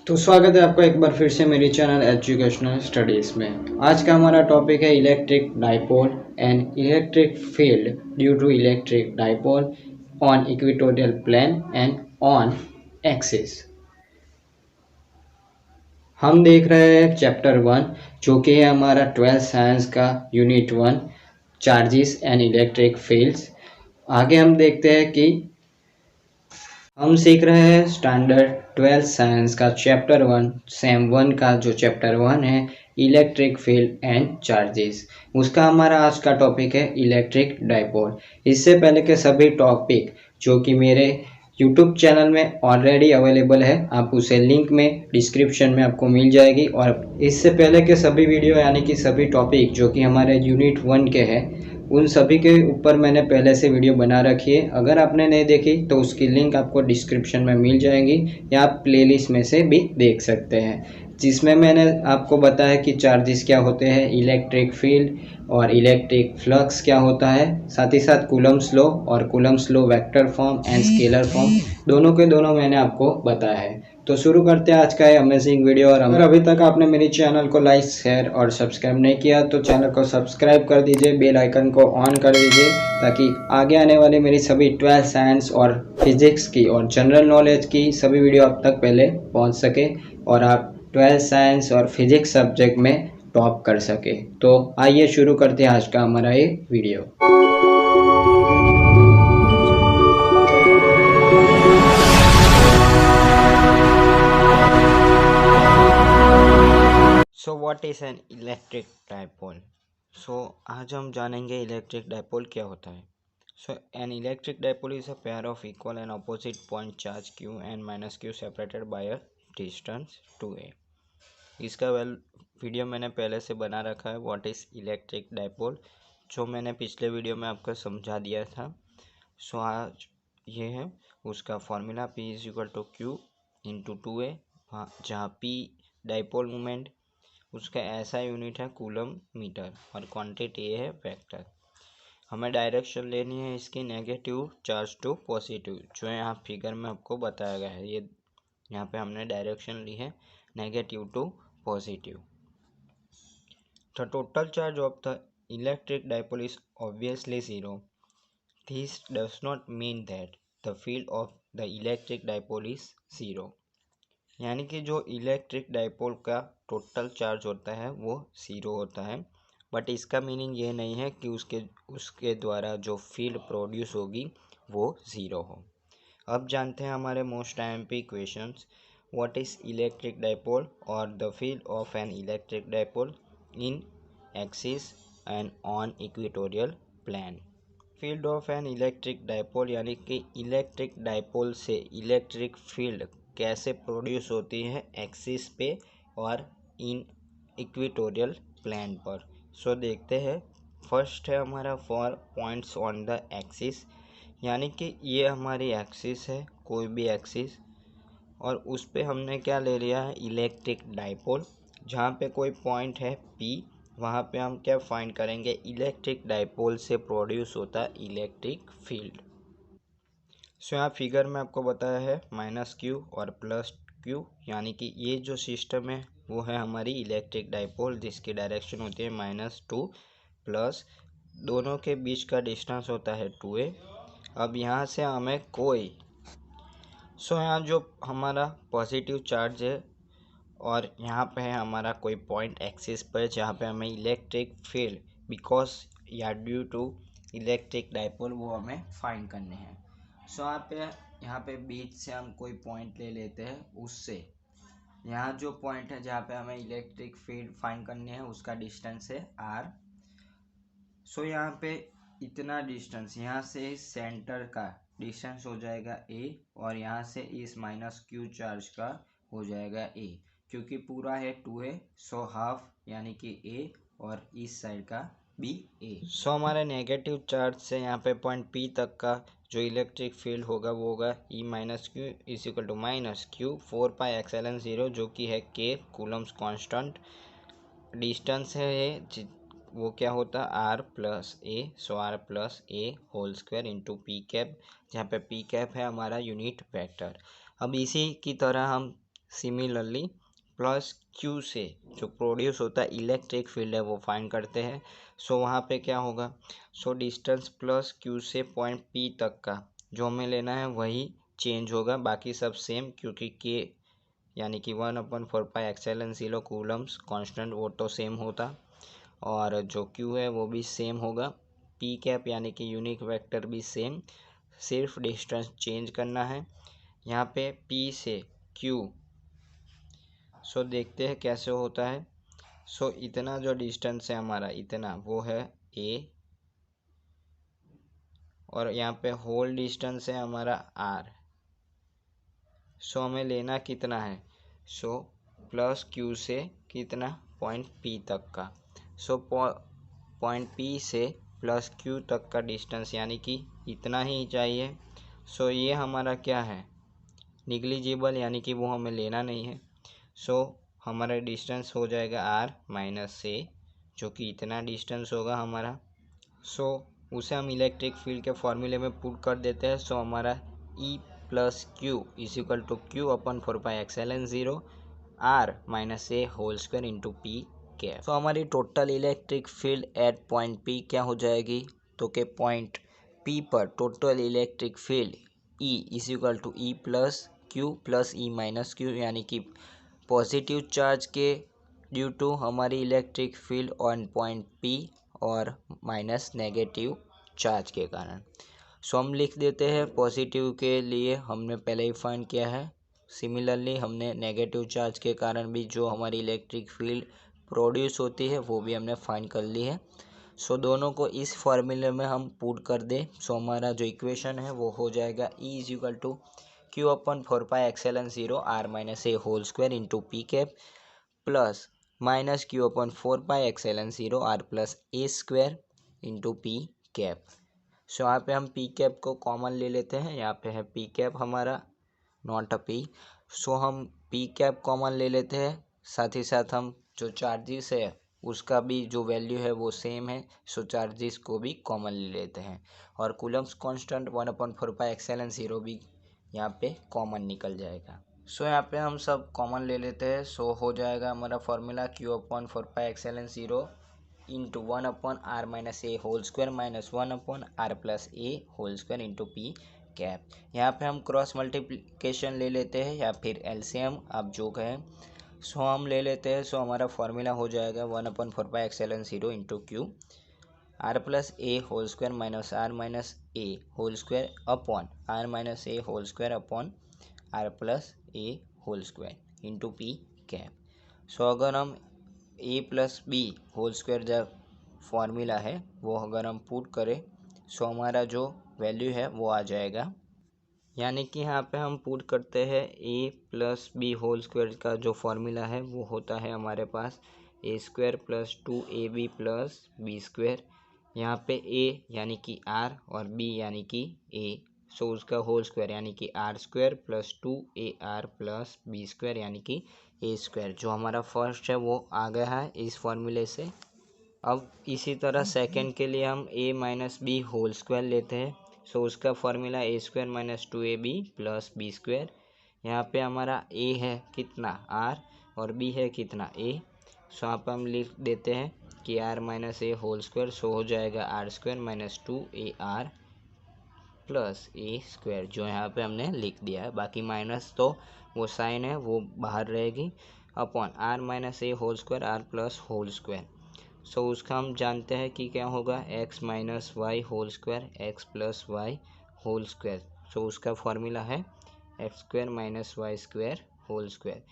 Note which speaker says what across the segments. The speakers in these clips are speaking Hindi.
Speaker 1: तो स्वागत है आपका एक बार फिर से मेरी चैनल एजुकेशनल स्टडीज़ में। आज का हमारा टॉपिक है electric dipole and electric field due to electric dipole on equatorial plane and on axis. हम देख रहे हैं चैप्टर 1 जो कि है हमारा 12th साइंस का unit 1 charges and electric fields. आगे हम देखते हैं कि हम सीख रहे हैं स्टैंडर्ड 12th साइंस का चैप्टर 1 सेम 1 का जो चैप्टर 1 है इलेक्ट्रिक फील्ड एंड चार्जेस। उसका हमारा आज का टॉपिक है इलेक्ट्रिक डाइपोल। इससे पहले के सभी टॉपिक जो कि मेरे यूट्यूब चैनल में ऑलरेडी अवेलेबल है, आप उसे लिंक में डिस्क्रिप्शन में आपको मिल जाएगी। और इससे पहले के सभी वीडियो यानी कि सभी टॉपिक जो कि हमारे यूनिट 1 के हैं उन सभी के ऊपर मैंने पहले से वीडियो बना रखी है। अगर आपने नहीं देखी तो उसकी लिंक आपको डिस्क्रिप्शन में मिल जाएगी या आप प्लेलिस्ट में से भी देख सकते हैं, जिसमें मैंने आपको बताया कि चार्जेस क्या होते हैं, इलेक्ट्रिक फील्ड और इलेक्ट्रिक फ्लक्स क्या होता है, साथ ही साथ कूलम्स लॉ और Coulomb's law vector form and scalar form दोनों के दोनों मैंने आपको बताया है। तो शुरू करते हैं आज का ये अमेजिंग वीडियो। और अगर अभी तक आपने मेरे चैनल को लाइक शेयर और सब्सक्राइब नहीं किया तो चैनल को सब्सक्राइब कर दीजिए, बेल आइकन को ऑन कर दीजिए ताकि आगे आने वाली मेरी सभी 12th साइंस और फिजिक्स की और जनरल नॉलेज की सभी वीडियो आप तक पहले पहुंच सके और आप 12th साइंस और फिजिक्स सब्जेक्ट में टॉप कर सके। तो आइए शुरू करते हैं आज का हमारा ये video. So what is an electric dipole. आज हम जानेंगे इलेक्ट्रिक डाइपोल क्या होता है। N electric dipole is a pair of equal and opposite point charge q and minus q separated by a distance 2a। इसका वीडियो मैंने पहले से बना रखा है व्हाट इज इलेक्ट्रिक डाइपोल, जो मैंने पिछले वीडियो में आपको समझा दिया था। आज ये है उसका formula P is equal to Q into 2a, जहाँ P डाइपोल मोमेंट, उसका ऐसा यूनिट है कूलम मीटर और क्वांटिटी है वेक्टर। हमें डायरेक्शन लेनी है इसकी नेगेटिव चार्ज टू पॉजिटिव, जो यहाँ फिगर में आपको बताया गया है। ये यहाँ पे हमने डायरेक्शन ली है negative to positive. The total charge of the electric dipole is obviously zero. This does not mean that the field of the electric dipole is zero. यानी कि जो इलेक्ट्रिक डाइपोल का टोटल चार्ज होता है वो ज़ीरो होता है, बट इसका मीनिंग ये नहीं है कि उसके द्वारा जो फील्ड प्रोड्यूस होगी वो ज़ीरो हो। अब जानते हैं हमारे most MP questions. What is electric dipole और the field of an electric dipole in axis and on equatorial plane. Field of an electric dipole यानी कि इलेक्ट्रिक डाइपोल से इलेक्ट्रिक फील्ड कैसे प्रोड्यूस होती है एक्सिस पे और इन इक्वेटोरियल प्लेन पर। देखते हैं। फर्स्ट है हमारा for points on the axis, यानी कि ये हमारी एक्सिस है, कोई भी एक्सिस, और उस पे हमने क्या ले लिया है इलेक्ट्रिक डाइपोल। जहाँ पे कोई पॉइंट है P, वहाँ पे हम क्या फाइंड करेंगे, इलेक्ट्रिक डाइपोल से प्रोड्यूस होता है इलेक्ट्रिक फील्ड। यहाँ फिगर में आपको बताया है माइनस Q और प्लस Q, यानी कि ये जो सिस्टम है वो है हमारी इलेक्ट्रिक डाइपोल, जिसकी डायरेक्शन होती है -2 प्लस, दोनों के बीच का डिस्टेंस होता है 2a। अब यहाँ से हमें कोई यहाँ जो हमारा पॉजिटिव चार्ज है और यहाँ पे है हमारा कोई पॉइंट एक्सिस पर जहाँ पे हमें इलेक्ट्रिक फील्ड बिकॉज या ड्यू टू इलेक्ट्रिक डाइपोल वो हमें फाइंड करने हैं। यहाँ पे बीच से हम कोई पॉइंट ले लेते हैं, उससे यहाँ जो पॉइंट है जहाँ पे हमें इलेक्ट्रिक फील्ड फाइंड करनी है उसका डिस्टेंस है r। यहाँ पे इतना डिस्टेंस, यहाँ से इस सेंटर का डिस्टेंस हो जाएगा a और यहाँ से इस -q चार्ज का हो जाएगा a, क्योंकि पूरा है 2a, हाफ यानी कि a और इस साइड का भी a। हमारे नेगेटिव चार्ज से यहाँ पे पॉइंट P तक का जो इलेक्ट्रिक फील्ड होगा वो होगा E minus q is equal to -q 4πε0, जो कि है k कूलम्स कांस्टेंट। डिस्टेंस है ये, वो क्या होता है r plus A, r plus A whole square into P cap, जहाँ पे पी कैप है हमारा यूनिट वेक्टर। अब इसी की तरह हम सिमिलरली प्लस क्यू से जो प्रोड्यूस होता है इलेक्ट्रिक फील्ड है वो फाइंड करते हैं। सो वहाँ पे क्या होगा, सो डिस्टेंस प्लस क्यू से पॉइंट पी तक का जो हमें लेना है वही चेंज होगा, बाकी सब सेम, क्योंकि के यानी कि 1/4πε0 कूलम्स कांस्टेंट वो तो सेम होता, और जो क्यू है वो भी सेम होगा। पी कैप यानी कि यूनिक वेक्टर भी सेम, सिर्फ डिस्टेंस चेंज करना है यहाँ पे पी से क्यू। सो देखते हैं कैसे होता है। सो इतना जो डिस्टेंस है हमारा इतना वो है ए, और यहाँ पे होल डिस्टेंस है हमारा आर। सो हमें लेना कितना है, सो प्लस क्यू से कितना पॉइंट पी तक का। सो पॉइंट पी से प्लस क्यू तक का डिस्टेंस यानी कि इतना ही चाहिए। सो ये हमारा क्या है, निग्लिजिबल, यानी कि वो हमें लेना नहीं है। सो हमारा डिस्टेंस हो जाएगा आर माइनस ए, जो कि इतना डिस्टेंस होगा हमारा। सो उसे हम इलेक्ट्रिक फील्ड के फॉर्मूले में पुट कर देते हैं। सो हमारा E plus Q is equal to Q upon 4πε0 R minus A whole square into P cap. So हमारी total electric field at point P क्या हो जाएगी, तो के पॉइंट पी पर total electric field E is equal to E plus Q plus E minus Q, यानी कि पॉजिटिव चार्ज के ड्यू टू हमारी electric field on point P और माइनस नेगेटिव चार्ज के कारण। सो हम लिख देते हैं पॉजिटिव के लिए हमने पहले ही फाइंड किया है। सिमिलरली हमने नेगेटिव चार्ज के कारण भी जो हमारी इलेक्ट्रिक फील्ड प्रोड्यूस होती है वो भी हमने फाइंड कर ली है। सो दोनों को इस फॉर्मूले में हम पुट कर दें। सो हमारा जो इक्वेशन है वो हो जाएगा E is equal to Q upon 4πε0 R minus A whole square into P cap plus minus Q upon 4πε0 R plus A square into P cap. So यहाँ पे हम पी कैप को कॉमन ले लेते हैं, यहाँ पे है पी कैप हमारा, नॉट अ पी। सो हम पी कैप कॉमन ले लेते हैं, साथ ही साथ हम जो चार्जेस है उसका भी जो वैल्यू है वो सेम है। सो चार्जेस को भी कॉमन ले लेते हैं, और कूलम्स कांस्टेंट 1/4πε0 भी यहाँ पे कॉमन निकल जाएगा। सो यहाँ पे हम सब कॉमन ले लेते हैं। सो हो जाएगा हमारा formula Q upon 4πε0 into 1/r minus A whole square minus 1/r plus A whole square into P cap. यहाँ पे हम क्रॉस मल्टीप्लिकेशन ले लेते हैं या फिर एलसीएम, आप जो कहें। सो हम ले लेते हैं। सो हमारा फॉर्मूला हो जाएगा 1/4πε0 into Q R plus A whole square minus R minus A whole square upon R minus A whole square upon R plus A whole square into P cap. So अगर हम A plus B whole square जो फॉर्मूला है वो अगर हम पुट करें, सो हमारा जो वैल्यू है वो आ जाएगा, यानी कि यहाँ पे हम पुट करते हैं A plus B whole square का जो फॉर्मूला है वो होता है हमारे पास A square plus 2ab plus B square. यहाँ पे ए यानी कि आर और बी यानी कि ए, सो उसका होल स्क्वायर यानी कि r square plus 2ar plus B square यानी कि ए स्क्वायर। जो हमारा फर्स्ट है वो आ गया है इस फॉर्मूले से। अब इसी तरह सेकंड के लिए हम a minus B whole square लेते हैं। सो उसका formula A square minus 2ab plus B square. यहाँ पे हमारा a है कितना r और b है कितना a। सो यहाँ पर हम लिख देते हैं कि r माइनस ए होल स्क्वायर। सो हो जाएगा r square minus 2ar plus ए स्क्वायर, जो यहाँ पे हमने लिख दिया है। बाकी माइनस तो वो साइन है वो बाहर रहेगी, अपॉन आर माइनस ए whole square R plus whole square. So उसका हम जानते हैं कि क्या होगा, X minus Y whole square X plus Y whole square. So उसका फॉर्मूला है X square minus Y square whole square.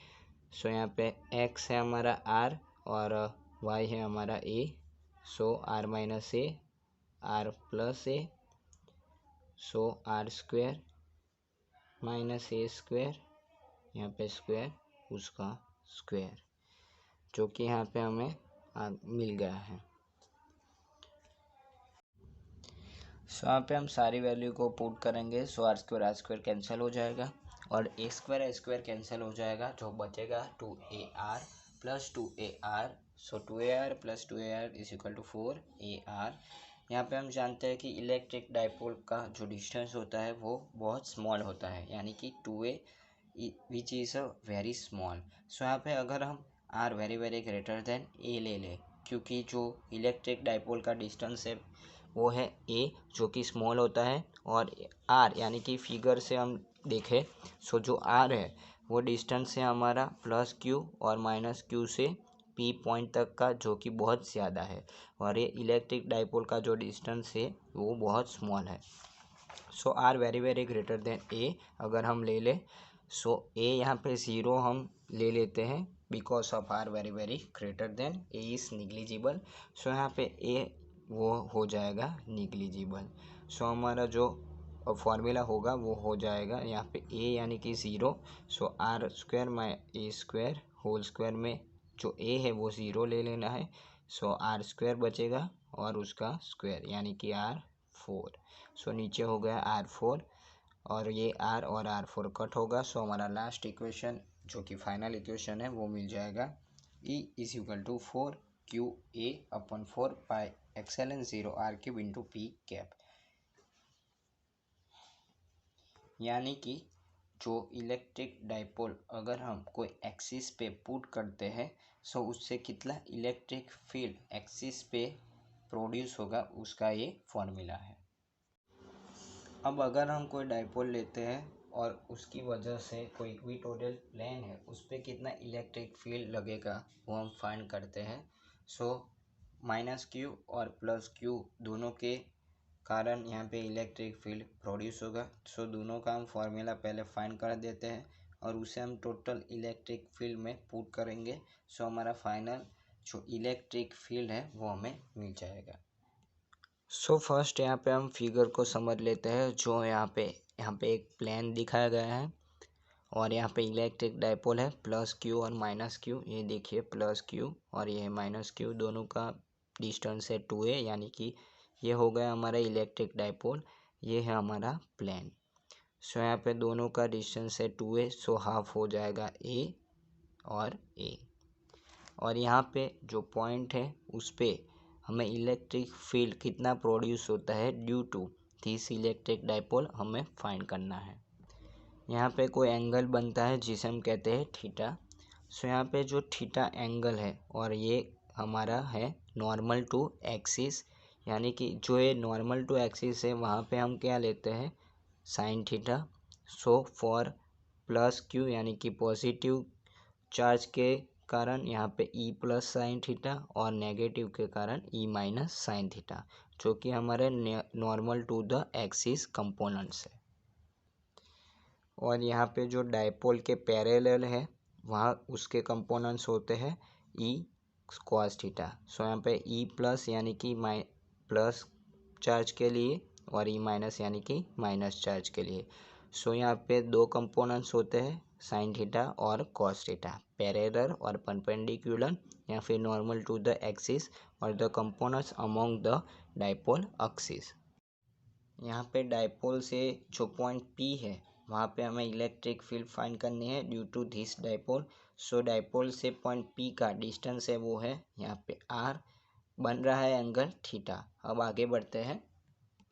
Speaker 1: So यहाँ पे एक्स है हमारा आर और वाई है हमारा A. So R minus A R plus A, so are square minus A square, यहाँ पे स्क्वायर उसका स्क्वायर, जो कि यहाँ पे हमें मिल गया है। सो यहाँ पे हम सारी वैल्यू को पुट करेंगे। सो आर स्क्वायर कैंसिल हो जाएगा और ए स्क्वायर कैंसिल हो जाएगा, जो बचेगा 2ar plus 2ar। So 2ar plus 2ar is equal to 4ar। यहाँ पे हम जानते हैं कि इलेक्ट्रिक डाइपोल का जो डिस्टेंस होता है वो बहुत स्मॉल होता है, यानी कि 2a which is a very small. So यहाँ पे अगर हम R very very greater than A ले लें, क्योंकि जो इलेक्ट्रिक डाइपोल का डिस्टेंस है वो है ए जो कि स्मॉल होता है, और आर यानी कि फिगर से हम देखें सो जो आर है वो डिस्टेंस है हमारा प्लस क्यू और माइनस क्यू से पी पॉइंट तक का, जो कि बहुत ज़्यादा है, और ये इलेक्ट्रिक डाइपोल का जो डिस्टेंस है वो बहुत स्मॉल है। So R very very greater than A अगर हम ले लें, सो ए यहाँ पे ज़ीरो हम ले लेते हैं because of R very very greater than A is negligible. So यहाँ पे ए वो हो जाएगा निग्लिजिबल। सो हमारा जो फॉर्मूला होगा वो हो जाएगा यहाँ पे ए यानी कि zero. So are square my a square whole square में जो ए है वो ज़ीरो ले लेना है। सो आर स्क्वायर बचेगा और उसका स्क्वायर यानी कि आर फोर। सो नीचे हो गया आर फोर और ये आर और आर फोर कट होगा। सो हमारा लास्ट इक्वेशन जो कि फाइनल इक्वेशन है वो मिल जाएगा E is equal to four Q A upon four pi epsilon zero R cube into P cap. यानी कि जो इलेक्ट्रिक डाइपोल अगर हम कोई एक्सिस पे पुट करते हैं सो उससे कितना इलेक्ट्रिक फील्ड एक्सिस पे प्रोड्यूस होगा उसका ये फॉर्मूला है। अब अगर हम कोई डाइपोल लेते हैं और उसकी वजह से कोई इक्वेटोरियल प्लेन है उस पर कितना इलेक्ट्रिक फील्ड लगेगा वो हम फाइंड करते हैं। सो माइनस क्यू और प्लस क्यू दोनों के कारण यहाँ पे इलेक्ट्रिक फील्ड प्रोड्यूस होगा। सो दोनों का हम फॉर्मूला पहले फाइंड कर देते हैं और उसे हम टोटल इलेक्ट्रिक फील्ड में पुट करेंगे। सो हमारा फाइनल जो इलेक्ट्रिक फील्ड है वो हमें मिल जाएगा। सो फर्स्ट यहाँ पे हम फिगर को समझ लेते हैं। जो यहाँ पे एक प्लेन दिखाया गया है और यहाँ पे इलेक्ट्रिक डाइपोल है प्लस क्यू और माइनस क्यू। ये देखिए प्लस क्यू और ये माइनस क्यू, दोनों का डिस्टेंस है 2a, यानी कि ये हो गया हमारा इलेक्ट्रिक डाइपोल, ये है हमारा प्लेन। सो यहाँ पे दोनों का डिस्टेंस है 2a, सो हाफ हो जाएगा a और a। और यहाँ पे जो पॉइंट है उस पे हमें इलेक्ट्रिक फील्ड कितना प्रोड्यूस होता है due to this electric dipole हमें फाइंड करना है। यहाँ पे कोई एंगल बनता है जिसे हम कहते हैं थीटा। सो यहाँ पे जो थीटा एंगल है और ये हमारा है नॉर्मल टू एक्सिस, यानी कि जो ये नॉर्मल टू एक्सिस है वहाँ पे हम क्या लेते हैं sine theta. So for plus q यानी कि पॉजिटिव चार्ज के कारण यहाँ पे ई प्लस साइन थीटा और नेगेटिव के कारण ई माइनस साइन थीटा, जो कि हमारे normal to the axis components है। और यहाँ पे जो डाइपोल के पैरेलल है वहाँ उसके कंपोनेंट्स होते हैं ई कॉस थीटा। सो यहाँ पे ई प्लस यानी कि प्लस चार्ज के लिए और ई माइनस यानी कि माइनस चार्ज के लिए। सो यहाँ पे दो कंपोनेंट्स होते हैं साइन थीटा और कॉस थीटा, पैरेलल और परपेंडिकुलर या फिर नॉर्मल टू द एक्सिस और the components among the dipole axis. यहाँ पे डाइपोल से जो पॉइंट P है वहाँ पे हमें इलेक्ट्रिक फील्ड फाइंड करनी है due to this dipole. So dipole से पॉइंट P का डिस्टेंस है वो है यहाँ पे R, बन रहा है एंगल थीटा। अब आगे बढ़ते हैं।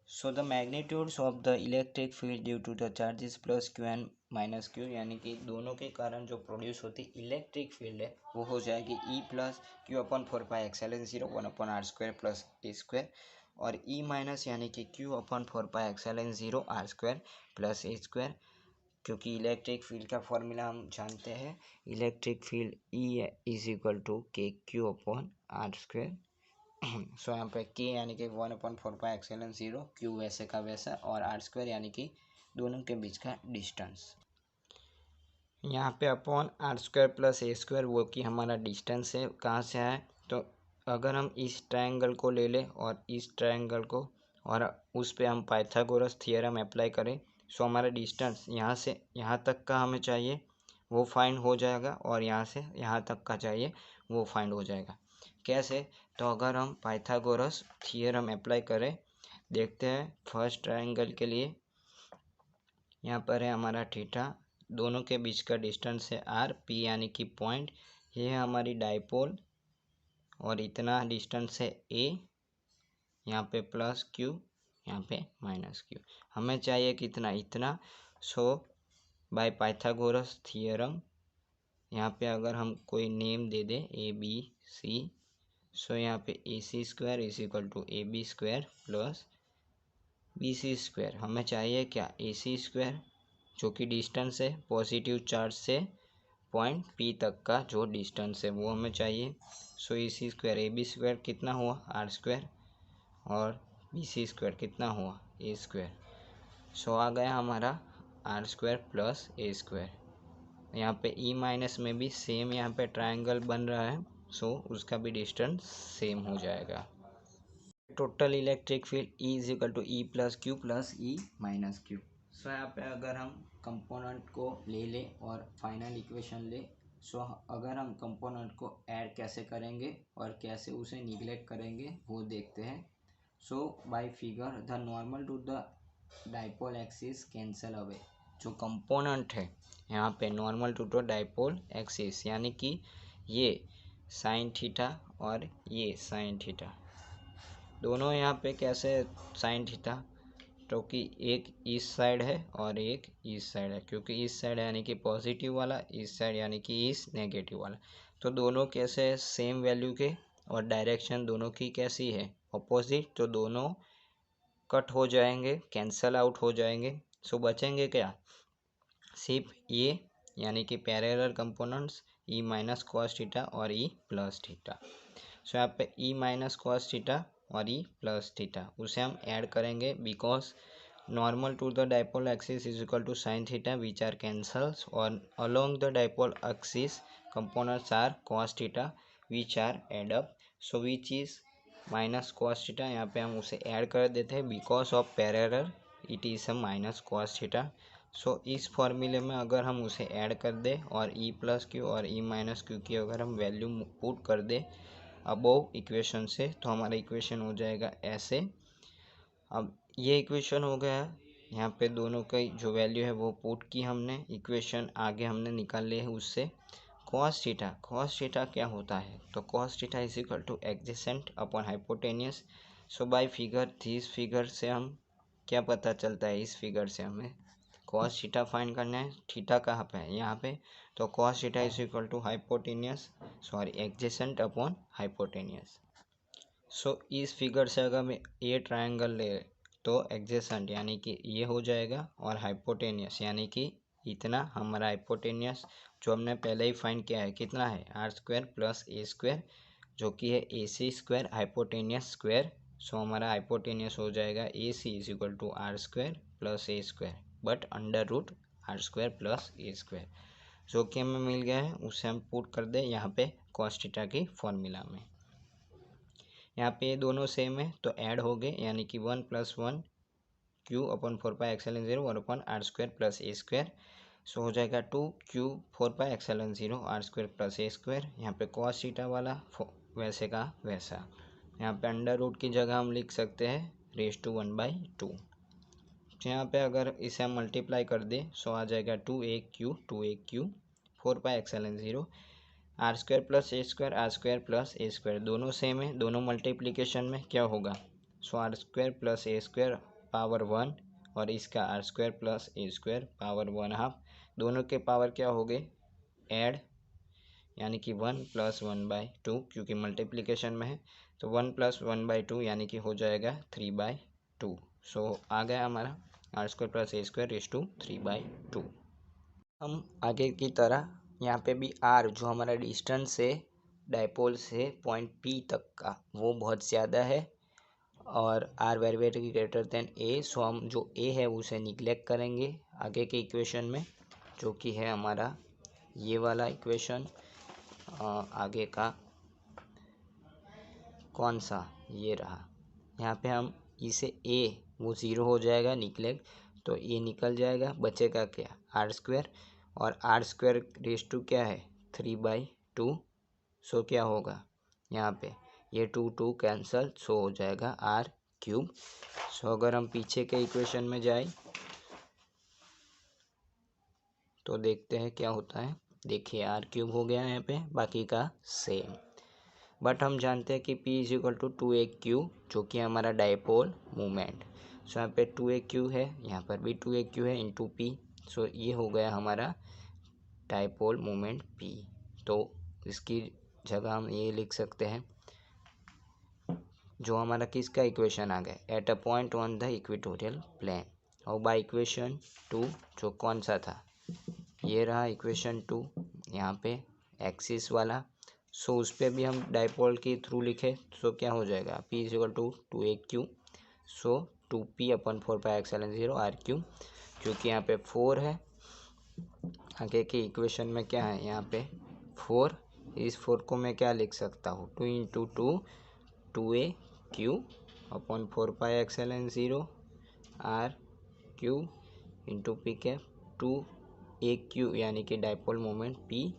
Speaker 1: So the magnitudes of the electric field due to the charges plus q and minus Q, यानी कि दोनों के कारण जो प्रोड्यूस होती इलेक्ट्रिक फील्ड है वो हो जाएगी E plus Q upon four pi epsilon zero one upon R square plus ए स्क्वायर, और ई माइनस यानी कि Q upon four pi epsilon zero R square plus ए स्क्वायर, क्योंकि इलेक्ट्रिक फील्ड का फॉर्मूला हम जानते हैं electric field E is equal to K Q upon R square. So यहाँ पे के यानी कि 1/4 एक्सएलएन ज़ीरो, क्यू वैसे का वैसा और आर स्क्वायर यानी कि दोनों के बीच का डिस्टेंस। यहाँ पे upon are square plus A square वो कि हमारा डिस्टेंस है कहाँ से आए, तो अगर हम इस ट्रायंगल को ले लें और इस ट्रायंगल को और उस पे हम पाइथागोरस थ्योरम अप्लाई करें, सो हमारा डिस्टेंस यहाँ से यहाँ तक का हमें चाहिए वो फाइंड हो जाएगा और यहाँ से यहाँ तक का चाहिए वो फाइंड हो जाएगा। कैसे, तो अगर हम पाइथागोरस थ्योरम अप्लाई करें, देखते हैं फर्स्ट ट्रायंगल के लिए यहाँ पर है हमारा थीटा, दोनों के बीच का डिस्टेंस है आर, पी यानी कि पॉइंट, ये है हमारी डाइपोल और इतना डिस्टेंस है ए, यहाँ पे प्लस क्यू यहाँ पे माइनस क्यू, हमें चाहिए कितना इतना। सो बाय पाइथागोरस थियरम। यहाँ पे अगर हम कोई नेम दे दें ए बी सी, सो यहाँ पे A C square is equal to A B square plus B C square. हमें चाहिए क्या, ए सी स्क्वायर जो कि डिस्टेंस है पॉजिटिव चार्ज से पॉइंट पी तक का जो डिस्टेंस है वो हमें चाहिए। So A C square A B square कितना हुआ आर स्क्वायर, और बी सी स्क्वायर कितना हुआ ए स्क्वायर। सो आ गया हमारा आर स्क्वायर प्लस ए स्क्वायर। यहाँ पे ई माइनस में भी सेम यहाँ पे ट्रायंगल बन रहा है, सो उसका भी डिस्टेंस सेम हो जाएगा। Total electric field E is equal to E plus Q plus E minus Q. So यहाँ पे अगर हम कंपोनेंट को ले लें और फाइनल इक्वेशन ले, सो अगर हम कंपोनेंट को ऐड कैसे करेंगे और कैसे उसे निगलेक्ट करेंगे वो देखते हैं। So by figure the normal to the dipole axis cancel away. जो कंपोनेंट है यहाँ पे normal to the dipole axis, यानी कि ये साइन थीटा और ये साइन थीटा, दोनों यहाँ पे कैसे साइन थीटा, तो कि एक इस साइड है और एक इस साइड है, क्योंकि इस साइड यानी कि पॉजिटिव वाला, इस साइड यानी कि इस नेगेटिव वाला, तो दोनों कैसे सेम वैल्यू के और डायरेक्शन दोनों की कैसी है अपोजिट, तो दोनों कट हो जाएंगे, कैंसल आउट हो जाएंगे। सो बचेंगे क्या, सिर्फ ये यानी कि parallel components E minus cos theta और ई प्लस थीटा। सो यहाँ पे ई माइनस कॉस थीटा और ई प्लस थीटा उसे हम ऐड करेंगे, because normal to the dipole axis is equal to sine theta which are cancels, और along the dipole axis components are cos theta which are add up. So which is minus cos theta, यहाँ पे हम उसे ऐड कर देते हैं, because of parallel it is a minus cos theta. सो इस फॉर्मूले में अगर हम उसे ऐड कर दें और ई प्लस क्यू और ई माइनस क्यू की अगर हम वैल्यू पुट कर दें अबोव इक्वेशन से, तो हमारा इक्वेशन हो जाएगा ऐसे। अब ये इक्वेशन हो गया, यहाँ पे दोनों का जो वैल्यू है वो पुट की हमने, इक्वेशन आगे हमने निकाल ली है उससे। कॉस थीटा क्या होता है, तो cos theta is equal to adjacent upon hypotenuse. So by figure, this figure से हम क्या पता चलता है, इस फिगर से हमें कॉस थीटा फाइंड करना है। थीटा कहाँ पे है, यहाँ पे, तो cos theta is equal to hypotenuse, sorry adjacent upon hypotenuse. So इस फिगर से अगर मैं ये ट्रायंगल ले तो एडजेसेंट यानी कि ये हो जाएगा, और हाइपोटेनियस यानी कि इतना हमारा हाइपोटेनियस जो हमने पहले ही फाइंड किया है कितना है आर स्क्वायर प्लस ए स्क्वायर, जो कि है A C square hypotenuse square. So हमारा हाइपोटेनियस हो जाएगा A C is equal to R square plus A square, but under root R square plus A square, जो कि हमें मिल गया है उसे हम पुट कर दें यहाँ पे कॉस थीटा की फॉर्मूला में। यहाँ पे ये दोनों सेम है तो ऐड हो गए, यानी कि 1 + 1 क्यू अपॉन 4πε0 और upon are square plus A square. So हो जाएगा 2q 4πε0 आर स्क्वायर प्लस ए स्क्वायर। यहाँ पे कॉस थीटा वाला वैसे का वैसा, यहाँ पे अंडर रूट की जगह हम लिख सकते हैं raised to 1/2। यहाँ पे अगर इसे हम मल्टीप्लाई कर दें, सो आ जाएगा 2a3 4πε0 आर स्क्वायर प्लस ए स्क्वायर, आर स्क्वायर प्लस ए स्क्वायर दोनों सेम है, दोनों मल्टीप्लिकेशन में क्या होगा, so are square plus A square power 1 और इसका आर स्क्वायर प्लस ए स्क्वायर पावर 1/2, दोनों के पावर क्या हो गए ऐड, यानी कि 1 + 1/2, क्योंकि मल्टीप्लिकेशन में है, तो 1 + 1/2 यानी कि हो जाएगा 3/2। सो आ गया हमारा r square plus A square raise to 3/2। हम आगे की तरह यहाँ पे भी आर जो हमारा डिस्टेंस है डाइपोल से पॉइंट पी तक का वो बहुत ज़्यादा है, और R very very greater than A, so हम जो ए है उसे निगलेक्ट करेंगे आगे के इक्वेशन में, जो कि है हमारा ये वाला इक्वेशन। आगे का कौन सा, ये रहा, यहाँ पे हम इसे ए वो ज़ीरो हो जाएगा निगलेक्ट, तो ये निकल जाएगा, बचेगा क्या आर स्क्वायर, और आर स्क्वायर रेज़ टू क्या है 3/2। सो क्या होगा यहाँ पे ये 2 कैंसल, सो हो जाएगा r³। सो अगर हम पीछे के इक्वेशन में जाए तो देखते हैं क्या होता है। देखिए r³ हो गया यहाँ पे, बाकी का सेम, बट हम जानते हैं कि P is equal to 2aq जो कि हमारा डाइपोल मोमेंट। सो यहाँ पे 2aq है, यहाँ पर भी 2aq है इंटू P, सो ये हो गया हमारा डाइपोल मोमेंट P। तो इसकी जगह हम ये लिख सकते हैं, जो हमारा किसका इक्वेशन आ गया, at a point on the equatorial plane. और बाय इक्वेशन 2 जो कौन सा था, ये रहा इक्वेशन 2 यहाँ पे एक्सिस वाला। सो उस पर भी हम डाइपोल के थ्रू लिखे, सो क्या हो जाएगा, P equal to 2AQ। So 2P/4πε0 R3, क्योंकि यहाँ पे 4 है, आगे के इक्वेशन में क्या है, यहाँ पे 4, इस 4 को मैं क्या लिख सकता हूँ, 2 into 2 2AQ/4πε0 R3 into P cap 2AQ, यानी कि डाइपोल मोमेंट P,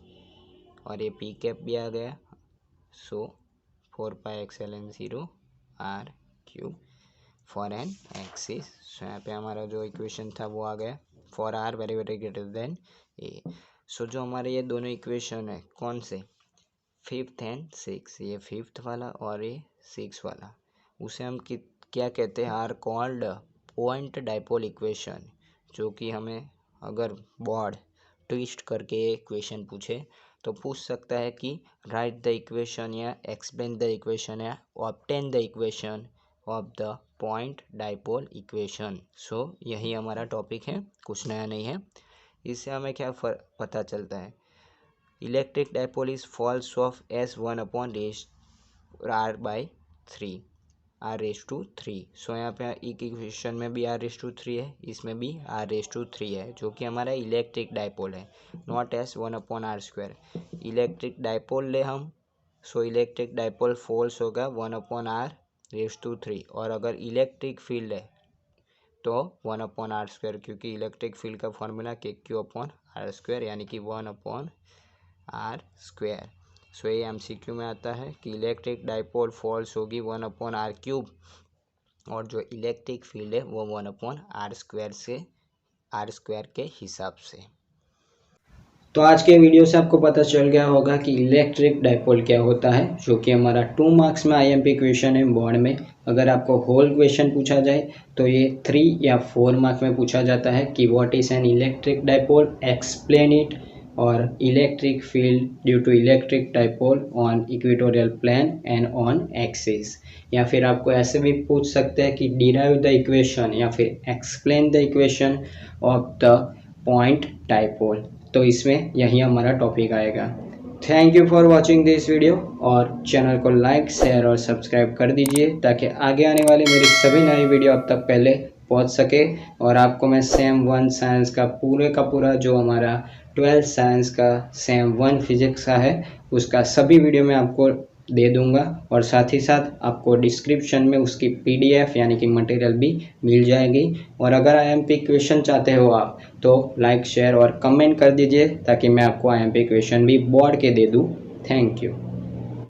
Speaker 1: और ये P कैप भी आ गया। So 4πε0 R3 for an axis. So यहाँ पे हमारा जो इक्वेशन था वो आ गया, for R very very greater than A. So जो हमारे ये दोनों इक्वेशन है कौन से, 5th एंड 6, ये 5th वाला और ये 6 वाला, उसे हम क्या कहते हैं, are called point dipole equation. जो कि हमें अगर बोर्ड ट्विस्ट करके ये इक्वेशन पूछे तो पूछ सकता है कि राइट द इक्वेशन या एक्सप्लेन द इक्वेशन या obtain the equation of the point dipole equation. So यही हमारा टॉपिक है, कुछ नया नहीं है। इससे हमें क्या पता चलता है, electric dipole is falls of S1/r/3 r⁻3। सो यहाँ पे इक्वेशन में भी r⁻3 है, इसमें भी r⁻3 है, जो कि हमारा इलेक्ट्रिक डाइपोल है, नॉट S1/r²। इलेक्ट्रिक डाइपोल ले हम, सो इलेक्ट्रिक डाइपोल फॉल्स होगा 1/r⁻3। और अगर इलेक्ट्रिक फील्ड है तो 1/r², क्योंकि इलेक्ट्रिक फील्ड का फॉर्मूला KQ/r², यानी कि 1/r²। सो ये MCQ में आता है कि इलेक्ट्रिक डाइपोल फॉल्स होगी 1/r3, और जो इलेक्ट्रिक फील्ड है वो 1/r² से r² के हिसाब से। तो आज के वीडियो से आपको पता चल गया होगा कि इलेक्ट्रिक डाइपोल क्या होता है, जो कि हमारा 2 मार्क्स में IMP क्वेश्चन है बोर्ड में। अगर आपको होल क्वेश्चन पूछा जाए तो ये 3 या 4 मार्क्स में पूछा जाता है कि what is an electric dipole, explain it, और electric field due to electric dipole on equatorial plane and on axis. या फिर आपको ऐसे भी पूछ सकते हैं कि डिराइव द इक्वेशन या फिर explain the equation of the point dipole. तो इसमें यही हमारा टॉपिक आएगा। Thank you for watching this video, और चैनल को लाइक, शेयर और सब्सक्राइब कर दीजिए ताकि आगे आने वाली मेरी सभी नई वीडियो अब तक पहले पहुंच सके। और आपको मैं सेम 1 साइंस का पूरा जो हमारा 12th साइंस का सेम 1 फिजिक्स का है उसका सभी वीडियो मैं आपको दे दूंगा, और साथ ही साथ आपको डिस्क्रिप्शन में उसकी PDF यानी कि मटेरियल भी मिल जाएगी। और अगर IMP क्वेश्चन चाहते हो आप तो लाइक, शेयर और कमेंट कर दीजिए ताकि मैं आपको IMP क्वेश्चन भी बोर्ड के दे दूँ। Thank you.